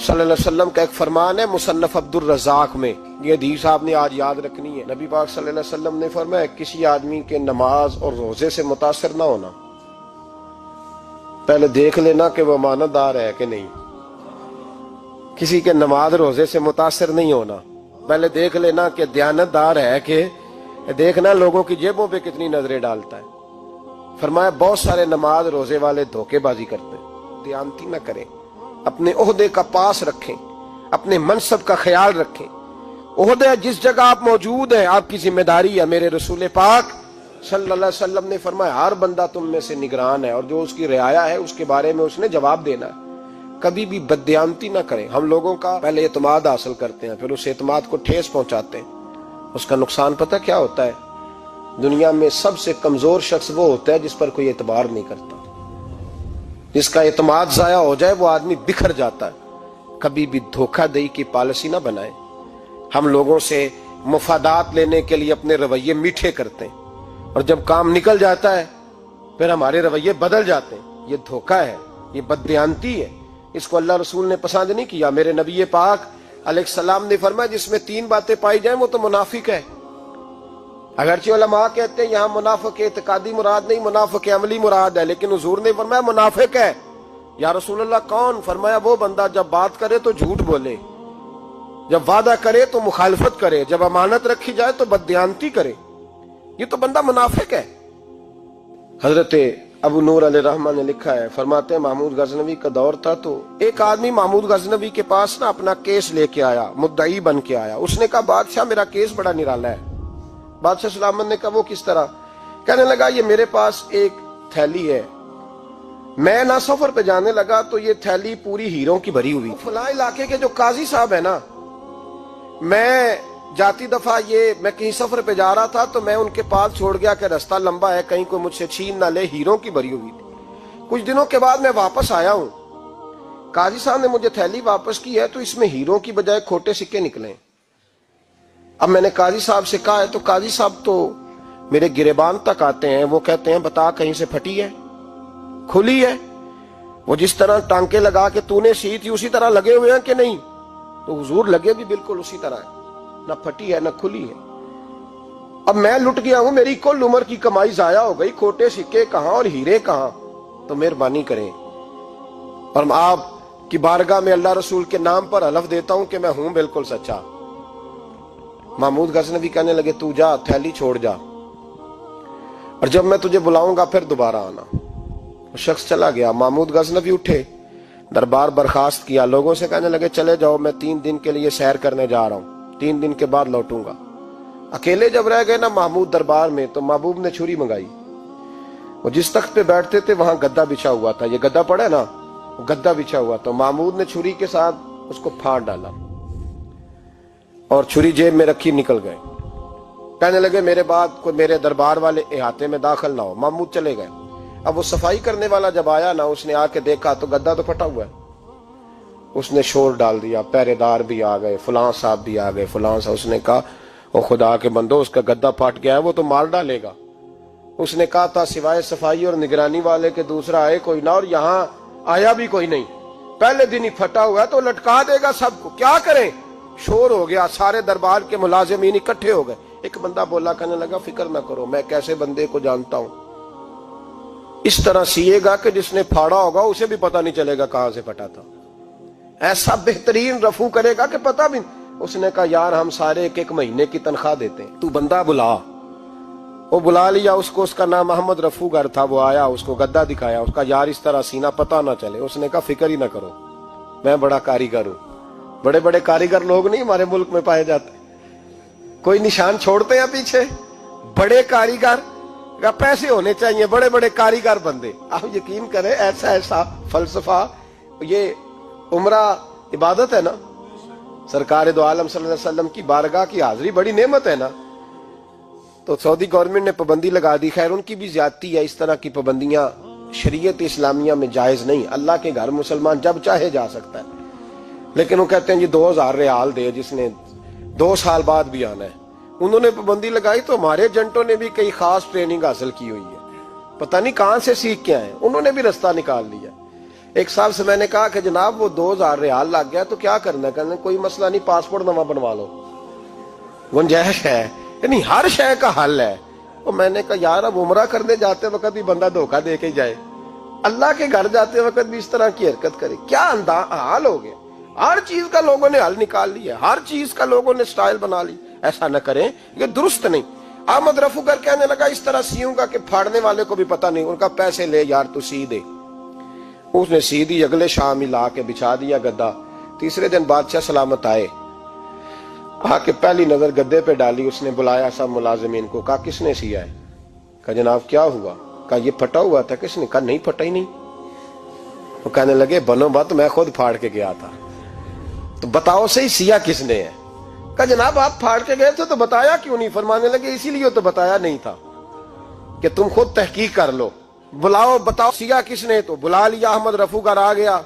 صلی اللہ علیہ وسلم کا ایک فرمان ہے مصنف عبدالرزاق میں، یہ حدیث آپ نے آج یاد رکھنی ہے۔ نبی پاک صلی اللہ علیہ وسلم نے فرمایا کسی آدمی کے نماز اور روزے سے متاثر نہ ہونا، پہلے دیکھ لینا کہ وہ امانت دار ہے کہ نہیں۔ کسی کے نماز روزے سے متاثر نہیں ہونا، پہلے دیکھ لینا کہ دیانت دار ہے کہ دیکھنا لوگوں کی جیبوں پہ کتنی نظریں ڈالتا ہے۔ فرمایا بہت سارے نماز روزے والے دھوکے بازی کرتے ہیں، دیانتی نہ کریں، اپنے عہدے کا پاس رکھیں، اپنے منصب کا خیال رکھیں۔ عہدہ جس جگہ آپ موجود ہیں آپ کی ذمہ داری ہے۔ میرے رسول پاک صلی اللہ علیہ وسلم نے فرمایا ہر بندہ تم میں سے نگران ہے، اور جو اس کی رعایا ہے اس کے بارے میں اس نے جواب دینا ہے۔ کبھی بھی بددیانتی نہ کریں۔ ہم لوگوں کا پہلے اعتماد حاصل کرتے ہیں، پھر اس اعتماد کو ٹھیس پہنچاتے ہیں۔ اس کا نقصان پتہ کیا ہوتا ہے؟ دنیا میں سب سے کمزور شخص وہ ہوتا ہے جس پر کوئی اعتبار نہیں کرتا۔ جس کا اعتماد ضائع ہو جائے وہ آدمی بکھر جاتا ہے۔ کبھی بھی دھوکہ دہی کی پالیسی نہ بنائیں۔ ہم لوگوں سے مفادات لینے کے لیے اپنے رویے میٹھے کرتے ہیں، اور جب کام نکل جاتا ہے پھر ہمارے رویے بدل جاتے ہیں۔ یہ دھوکہ ہے، یہ بددیانتی ہے۔ اس کو اللہ رسول نے پسند نہیں کیا۔ میرے نبی پاک علیہ السلام نے فرمایا جس میں تین باتیں پائی جائیں وہ تو منافق ہے۔ اگرچہ علماء کہتے ہیں یہاں منافق اعتقادی مراد نہیں، منافق عملی مراد ہے، لیکن حضور نے فرمایا منافق ہے۔ یا رسول اللہ کون؟ فرمایا وہ بندہ جب بات کرے تو جھوٹ بولے، جب وعدہ کرے تو مخالفت کرے، جب امانت رکھی جائے تو بددیانتی کرے، یہ تو بندہ منافق ہے۔ حضرت ابو نور علیہ رحمہ نے لکھا ہے، فرماتے ہیں محمود غزنوی کا دور تھا تو ایک آدمی محمود غزنوی کے پاس نا اپنا کیس لے کے آیا، مدعی بن کے آیا۔ اس نے کہا بادشاہ میرا کیس بڑا نرالا ہے۔ بادشاہ سلامت نے کہا وہ کس طرح؟ کہنے لگا یہ میرے پاس ایک تھیلی ہے، میں نہ سفر پہ جانے لگا تو یہ تھیلی پوری ہیروں کی بھری ہوئی، فلاں علاقے کے جو قاضی صاحب ہے نا، میں جاتی دفعہ میں کہیں سفر پہ جا رہا تھا تو میں ان کے پاس چھوڑ گیا کہ رستہ لمبا ہے، کہیں کوئی مجھ سے چھین نہ لے، ہیروں کی بھری ہوئی تھی۔ کچھ دنوں کے بعد میں واپس آیا ہوں، قاضی صاحب نے مجھے تھیلی واپس کی ہے تو اس میں ہیروں کی بجائے کھوٹے سکے نکلے۔ اب میں نے قاضی صاحب سے کہا ہے تو قاضی صاحب تو میرے گریبان تک آتے ہیں، وہ کہتے ہیں بتا کہیں سے پھٹی ہے، کھلی ہے؟ وہ جس طرح ٹانکے لگا کے تو نے سی تھی اسی طرح لگے ہوئے ہیں کہ نہیں؟ تو حضور لگے بھی بالکل اسی طرح ہے، نہ پھٹی ہے نہ کھلی ہے۔ اب میں لٹ گیا ہوں، میری کل عمر کی کمائی ضائع ہو گئی، کھوٹے سکے کہاں اور ہیرے کہاں؟ تو مہربانی کریں، اور آپ کی بارگاہ میں اللہ رسول کے نام پر حلف دیتا ہوں کہ میں ہوں بالکل سچا۔ محمود غزنوی کہنے لگے تو جا، تھیلی چھوڑ جا، اور جب میں تجھے بلاؤں گا پھر دوبارہ آنا۔ وہ شخص چلا گیا۔ محمود غزنوی اٹھے، دربار برخاست کیا، لوگوں سے کہنے لگے چلے جاؤ، میں 3 دن کے لیے سیر کرنے جا رہا ہوں، 3 دن کے بعد لوٹوں گا۔ اکیلے جب رہ گئے نا محمود دربار میں تو محبوب نے چھری منگائی۔ وہ جس تخت پہ بیٹھتے تھے وہاں گدا بچھا ہوا تھا، یہ گدا پڑا ہے نا، وہ گدا بچھا ہوا تھا۔ محمود نے چھری کے ساتھ اس کو پھاڑ ڈالا اور چھری جیب میں رکھی نکل گئے۔ کہنے لگے میرے بعد کوئی میرے دربار والے احاطے میں داخل نہ ہو۔ محمود چلے گئے۔ اب وہ صفائی کرنے والا جب آیا نا، اس نے آ کے دیکھا تو گدا تو پھٹا ہوا ہے۔ اس نے شور ڈال دیا، پہرے دار بھی آ گئے، فلاں صاحب بھی آ گئے، فلاں صاحب۔ اس نے کہا او خدا کے بندو، اس کا گدا پھٹ گیا ہے، وہ تو مار ڈالے گا۔ اس نے کہا تھا سوائے صفائی اور نگرانی والے کے دوسرا آئے کوئی نہ، اور یہاں آیا بھی کوئی نہیں، پہلے دن ہی پھٹا ہوا ہے تو لٹکا دے گا سب کو، کیا کریں؟ شور ہو گیا، سارے دربار کے ملازمین اکٹھے ہو گئے۔ ایک بندہ بولا، کہنے لگا فکر نہ کرو، میں کیسے بندے کو جانتا ہوں، اس طرح سیے گا کہ جس نے پھاڑا ہوگا اسے بھی پتہ نہیں چلے گا کہاں سے پھٹا تھا، ایسا بہترین رفو کرے گا کہ پتہ بھی۔ اس نے کہا یار ہم سارے 1 مہینے کی تنخواہ دیتے ہیں، تو بندہ بلا۔ وہ بلا لیا اس کو، اس کا نام محمد رفو گر تھا۔ وہ آیا، اس کو گدا دکھایا، اس کا یار اس طرح سینہ پتہ نہ چلے۔ اس نے کہا فکر ہی نہ کرو، میں بڑا کاریگر ہوں۔ بڑے بڑے کاریگر لوگ نہیں ہمارے ملک میں پائے جاتے، کوئی نشان چھوڑتے ہیں پیچھے؟ بڑے کاریگر کا پیسے ہونے چاہیے، بڑے بڑے کاریگر بندے۔ آپ یقین کریں ایسا فلسفہ، یہ عمرہ عبادت ہے نا، سرکار دو عالم صلی اللہ علیہ وسلم کی بارگاہ کی حاضری بڑی نعمت ہے نا۔ تو سعودی گورنمنٹ نے پابندی لگا دی، خیر ان کی بھی زیادتی ہے، اس طرح کی پابندیاں شریعت اسلامیہ میں جائز نہیں۔ اللہ کے گھر مسلمان جب چاہے جا سکتا ہے، لیکن وہ کہتے ہیں جی 2000 ریال دے جس نے 2 سال بعد بھی آنا ہے۔ انہوں نے پابندی لگائی تو ہمارے ایجنٹوں نے بھی کئی خاص ٹریننگ حاصل کی ہوئی ہے، پتہ نہیں کہاں سے سیکھ کے آئے، انہوں نے بھی رستہ نکال لیا۔ ایک صاحب سے میں نے کہا کہ جناب وہ 2000 ریال لگ گیا تو کیا کرنا ہے؟ کہنے کوئی مسئلہ نہیں، پاسپورٹ نواں بنوا لو، گنجائش ہے، یعنی ہر شے کا حل ہے۔ اور میں نے کہا یار اب عمرہ کرنے جاتے وقت بھی بندہ دھوکہ دے کے جائے، اللہ کے گھر جاتے وقت بھی اس طرح کی حرکت کرے، کیا حال ہو گیا؟ ہر چیز کا لوگوں نے حل نکال لیا، ہر چیز کا لوگوں نے سٹائل بنا لی۔ ایسا نہ کریں، یہ درست نہیں۔ احمد رفو گر کہنے لگا اس طرح سیوں گا کہ پھاڑنے والے کو بھی پتہ نہیں۔ ان کا پیسے لے یار تو سی دے۔ اس نے سی دی، اگلے شام ہی لا کے بچھا دیا گدا۔ تیسرے دن بادشاہ سلامت آئے، آ کے پہلی نظر گدے پہ ڈالی، اس نے بلایا سب ملازمین کو، کہا کس نے سیا ہے؟ کہا جناب کیا ہوا؟ کہا یہ پھٹا ہوا تھا۔ کس نے؟ کہا نہیں پھٹا ہی نہیں۔ وہ کہنے لگے بنو بات، میں خود پھاڑ کے گیا تھا، تو بتاؤ صحیح سیا کس نے ہے؟ کہا جناب آپ پھاڑ کے گئے تھے تو بتایا کیوں نہیں؟ فرمانے لگے اسی لیے تو بتایا نہیں تھا کہ تم خود تحقیق کر لو، بلاؤ بتاؤ سیا کس نے۔ تو بلا لیا، احمد رفو گر آ گیا۔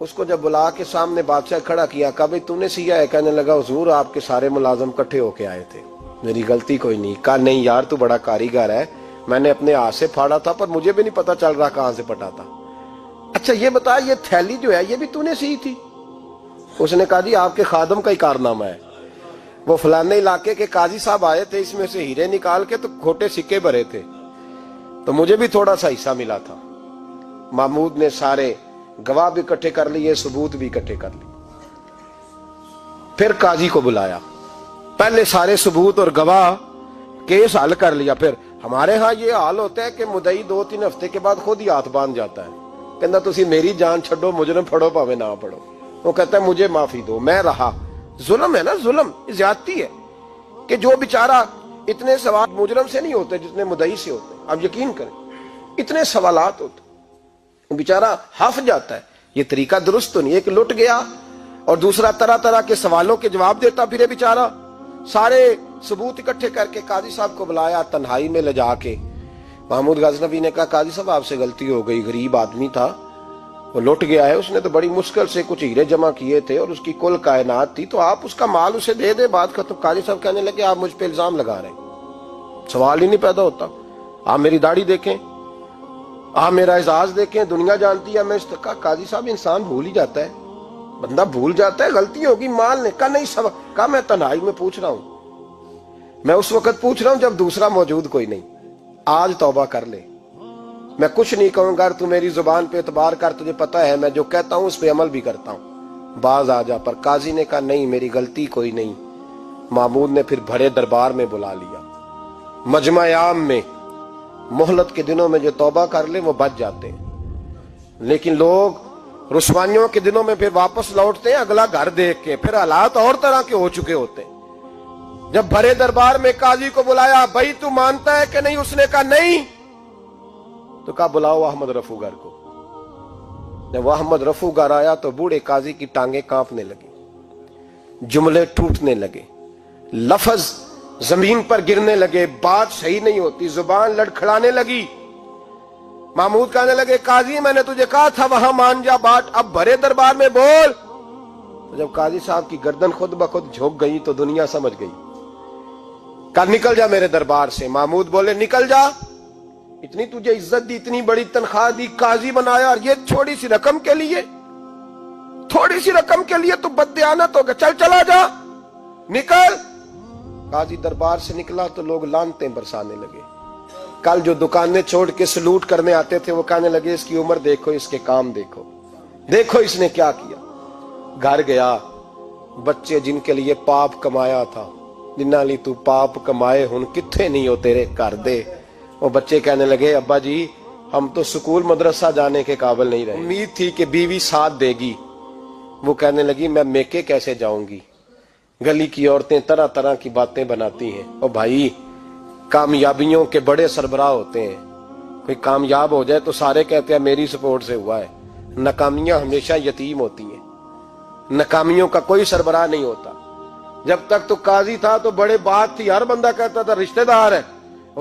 اس کو جب بلا کے سامنے بادشاہ کھڑا کیا، کہا بھئی تو نے سیا ہے؟ کہنے لگا حضور آپ کے سارے ملازم کٹھے ہو کے آئے تھے، میری غلطی کوئی نہیں۔ کہا نہیں یار تو بڑا کاریگر ہے، میں نے اپنے ہاتھ سے پھاڑا تھا پر مجھے بھی نہیں پتا چل رہا کہاں سے پھٹا تھا۔ اچھا یہ بتا یہ تھیلی جو ہے یہ بھی تو نے سی تھی؟ اس نے کہا جی آپ کے خادم کا ہی کارنامہ ہے، وہ فلانے علاقے کے قاضی صاحب آئے تھے، اس میں سے ہیرے نکال کے تو کھوٹے سکے بھرے تھے، تو مجھے بھی تھوڑا سا حصہ ملا تھا۔ محمود نے سارے گواہ بھی اکٹھے کر لیے، ثبوت بھی اکٹھے کر لیے۔ پھر قاضی کو بلایا، پہلے سارے ثبوت اور گواہ کیس حل کر لیا۔ پھر ہمارے ہاں یہ حال ہوتا ہے کہ مدعی 2-3 ہفتے کے بعد خود ہی ہاتھ باندھ جاتا ہے، کہنا تسی میری جان چھڈو، مجرم پھڑو پاوے نہ پڑھو۔ وہ کہتا ہے مجھے معافی دو، میں رہا۔ ظلم ہے نا، ظلم زیادتی ہے کہ جو بیچارہ اتنے سوال مجرم سے نہیں ہوتے جتنے مدعی سے ہوتے ہیں۔ آپ یقین کریں اتنے سوالات ہوتے، بیچارہ ہف جاتا ہے۔ یہ طریقہ درست تو نہیں، ایک لٹ گیا اور دوسرا طرح طرح کے سوالوں کے جواب دیتا پھرے بیچارہ۔ سارے ثبوت اکٹھے کر کے قاضی صاحب کو بلایا، تنہائی میں لے جا کے محمود غزنوی نے کہا قاضی صاحب آپ سے غلطی ہو گئی، غریب آدمی تھا، وہ لٹ گیا ہے، اس نے تو بڑی مشکل سے کچھ ہیرے جمع کیے تھے اور اس کی کل کائنات تھی، تو آپ اس کا مال اسے دے دے، بات ختم۔ قاضی صاحب کہنے لگے آپ مجھ پہ الزام لگا رہے ہیں، سوال ہی نہیں پیدا ہوتا۔ آپ میری داڑھی دیکھیں، آپ میرا اعزاز دیکھیں، دنیا جانتی ہے میں اس کا۔ قاضی صاحب انسان بھول ہی جاتا ہے، بندہ بھول جاتا ہے، غلطی ہوگی، مال نے کہا نہیں سب کہا میں تنہائی میں پوچھ رہا ہوں، میں اس وقت پوچھ رہا ہوں جب دوسرا موجود کوئی نہیں، آج توبہ کر لے، میں کچھ نہیں کہوں گا، تو میری زبان پہ اعتبار کر، تجھے پتہ ہے میں جو کہتا ہوں اس پہ عمل بھی کرتا ہوں، باز آ جا۔ پر قاضی نے کہا نہیں میری غلطی کوئی نہیں۔ محمود نے پھر بڑے دربار میں بلا لیا، مجمع عام میں۔ مہلت کے دنوں میں جو توبہ کر لے وہ بچ جاتے ہیں، لیکن لوگ رسوائیوں کے دنوں میں پھر واپس لوٹتے ہیں اگلا گھر دیکھ کے، پھر حالات اور طرح کے ہو چکے ہوتے ہیں۔ جب بڑے دربار میں قاضی کو بلایا، بھائی تو مانتا ہے کہ نہیں؟ اس نے کہا نہیں۔ تو کہا بلاؤ احمد رفو گر کو۔ جب وہ احمد رفو گر آیا تو بوڑھے قاضی کی ٹانگیں کانپنے لگی، جملے ٹوٹنے لگے، لفظ زمین پر گرنے لگے، بات صحیح نہیں ہوتی، زبان لڑکھڑانے لگی۔ محمود کہنے لگے قاضی میں نے تجھے کہا تھا وہاں مان جا بات، اب بڑے دربار میں بول۔ تو جب قاضی صاحب کی گردن خود بخود جھک گئی تو دنیا سمجھ گئی، کہا نکل جا میرے دربار سے۔ محمود بولے نکل جا، اتنی تجھے عزت دی، اتنی بڑی تنخواہ دی، قاضی بنایا، اور یہ تھوڑی سی رقم کے لیے، تھوڑی سی رقم کے لیے تو بددیانت ہو گیا، چل چلا جا، نکل۔ قاضی دربار سے نکلا تو لوگ لعنتیں برسانے لگے۔ کل جو دکانیں چھوڑ کے سلوٹ کرنے آتے تھے وہ کہنے لگے اس کی عمر دیکھو، اس کے کام دیکھو، دیکھو اس نے کیا کیا۔ گھر گیا، بچے جن کے لیے پاپ کمایا تھا، جنہاں لی تو پاپ کمائے ہن کتھے نہیں ہو تیرے کر دے۔ وہ بچے کہنے لگے ابا جی ہم تو سکول مدرسہ جانے کے قابل نہیں رہے، امید تھی کہ بیوی ساتھ دے گی۔ وہ کہنے لگی میں میکے کیسے جاؤں گی، گلی کی عورتیں طرح طرح کی باتیں بناتی ہیں۔ اور بھائی کامیابیوں کے بڑے سربراہ ہوتے ہیں، کوئی کامیاب ہو جائے تو سارے کہتے ہیں میری سپورٹ سے ہوا ہے، ناکامیاں ہمیشہ یتیم ہوتی ہیں، ناکامیوں کا کوئی سربراہ نہیں ہوتا۔ جب تک تو قاضی تھا تو بڑے بات تھی، ہر بندہ کہتا تھا رشتہ دار ہے،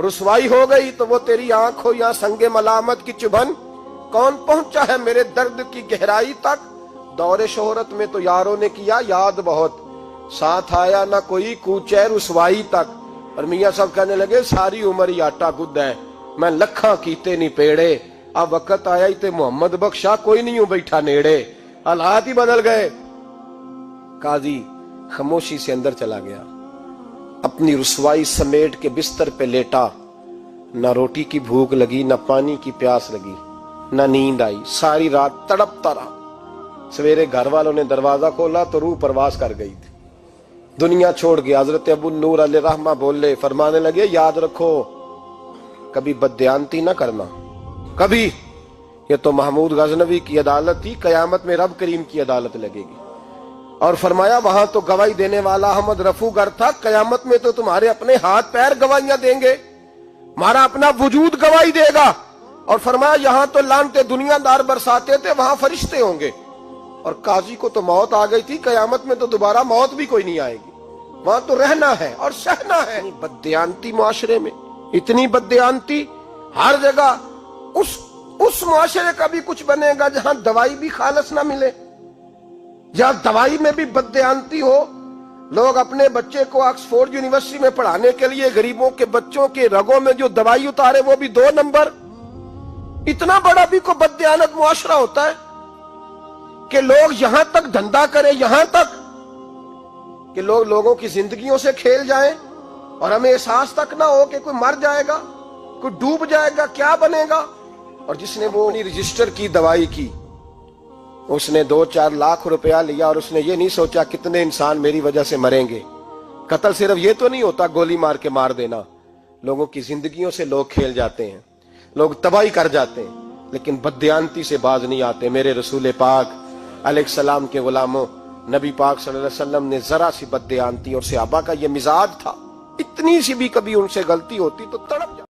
رسوائی ہو گئی تو وہ تیری آنکھ ہو یا سنگ ملامت کی چبھن، کون پہنچا ہے میرے درد کی گہرائی تک، دور شہرت میں تو یاروں نے کیا یاد بہت، ساتھ آیا نہ کوئی کوچے رسوائی تک۔ اور میاں صاحب کہنے لگے ساری عمر ہی آٹا گد ہے، میں لکھاں کیتے نہیں پیڑے، اب وقت آیا ہی تے محمد بخشا کوئی نہیں ہوں بیٹھا نیڑے، حالات ہی بدل گئے۔ قاضی خاموشی سے اندر چلا گیا، اپنی رسوائی سمیٹ کے بستر پہ لیٹا، نہ روٹی کی بھوک لگی، نہ پانی کی پیاس لگی، نہ نیند آئی، ساری رات تڑپتا رہا۔ سویرے گھر والوں نے دروازہ کھولا تو روح پرواز کر گئی تھی، دنیا چھوڑ گیا۔ حضرت ابو نور علیہ رحمہ بولے، فرمانے لگے یاد رکھو کبھی بددیانتی نہ کرنا، کبھی۔ یہ تو محمود غزنوی کی عدالت تھی، قیامت میں رب کریم کی عدالت لگے گی۔ اور فرمایا وہاں تو گواہی دینے والا احمد رفو گر تھا، قیامت میں تو تمہارے اپنے ہاتھ پیر گواہیاں دیں گے، ہمارا اپنا وجود گواہی دے گا۔ اور فرمایا یہاں تو لانتے دنیا دار برساتے تھے، وہاں فرشتے ہوں گے۔ اور قاضی کو تو موت آ گئی تھی، قیامت میں تو دوبارہ موت بھی کوئی نہیں آئے گی، وہاں تو رہنا ہے اور سہنا ہے۔ بددیانتی معاشرے میں، اتنی بددیانتی ہر جگہ۔ اس معاشرے کا بھی کچھ بنے گا جہاں دوائی بھی خالص نہ ملے، جہاں دوائی میں بھی بددیانتی ہو، لوگ اپنے بچے کو آکسفورڈ یونیورسٹی میں پڑھانے کے لیے غریبوں کے بچوں کے رگوں میں جو دوائی اتارے وہ بھی 2 نمبر۔ اتنا بڑا بھی کوئی بددیانت معاشرہ ہوتا ہے کہ لوگ یہاں تک دھندا کریں، یہاں تک کہ لوگ لوگوں کی زندگیوں سے کھیل جائیں اور ہمیں احساس تک نہ ہو کہ کوئی مر جائے گا، کوئی ڈوب جائے گا، کیا بنے گا۔ اور جس نے وہ اپنی رجسٹر کی دوائی کی، اس نے 2-4 لاکھ روپیہ لیا اور اس نے یہ نہیں سوچا کتنے انسان میری وجہ سے مریں گے۔ قتل صرف یہ تو نہیں ہوتا گولی مار کے مار دینا، لوگوں کی زندگیوں سے لوگ کھیل جاتے ہیں، لوگ تباہی کر جاتے ہیں، لیکن بددیانتی سے باز نہیں آتے۔ میرے رسول پاک علیہ السلام کے غلاموں، نبی پاک صلی اللہ علیہ وسلم نے ذرا سی بددیانتی، اور صحابہ کا یہ مزاج تھا، اتنی سی بھی کبھی ان سے غلطی ہوتی تو تڑپ جاتے۔